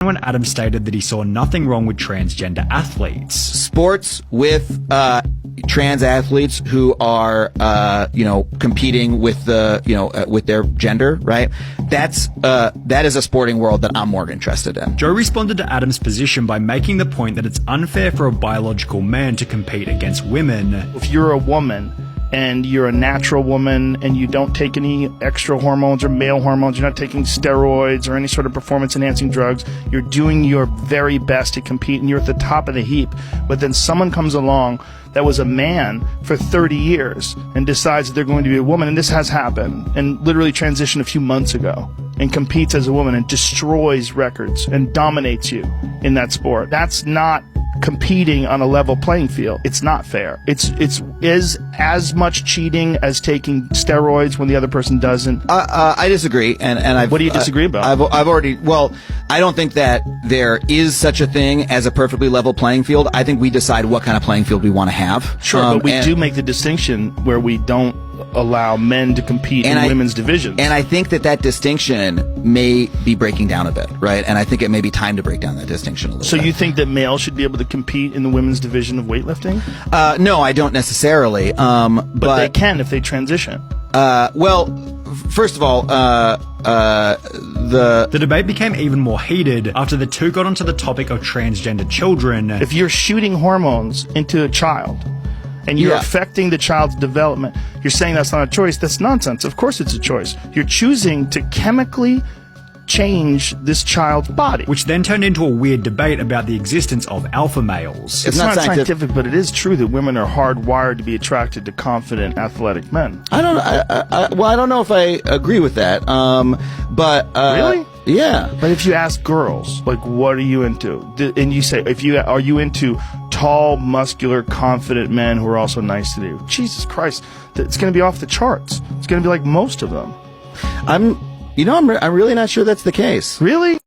when Adam stated that he saw nothing wrong with transgender athletes. Sports with trans athletes who are competing with with their gender, right? That is a sporting world that I'm more interested in. Joe responded to Adam's position by making the point that it's unfair for a biological man to compete against women. If you're a woman and you're a natural woman and you don't take any extra hormones or male hormones, you're not taking steroids or any sort of performance-enhancing drugs, you're doing your very best to compete and you're at the top of the heap. But then someone comes along that was a man for 30 years and decides that they're going to be a woman, and this has happened, and literally transitioned a few months ago, and competes as a woman and destroys records and dominates you in that sport. That's not competing on a level playing field. It's not fair. It's as much cheating as taking steroids when the other person doesn't. I disagree, and what do you disagree about? I've already. Well, I don't think that there is such a thing as a perfectly level playing field. I think we decide what kind of playing field we want to have. Sure, but we do make the distinction where we don't allow men to compete in women's divisions. And I think that distinction may be breaking down a bit, right? And I think it may be time to break down that distinction a little bit. So you think that males should be able to compete in the women's division of weightlifting? No, I don't necessarily. But they can if they transition. Well, first of all, the debate became even more heated after the two got onto the topic of transgender children. If you're shooting hormones into a child and you're affecting the child's development, you're saying that's not a choice. That's nonsense. Of course it's a choice. You're choosing to chemically change this child's body. Which then turned into a weird debate about the existence of alpha males. It's not scientific, but it is true that women are hardwired to be attracted to confident, athletic men. I don't know if I agree with that. But really? Yeah. But if you ask girls, like, what are you into? And you say, are you into tall, muscular, confident men who are also nice to you? Jesus Christ, it's going to be off the charts. It's going to be like most of them. I'm really not sure that's the case. Really?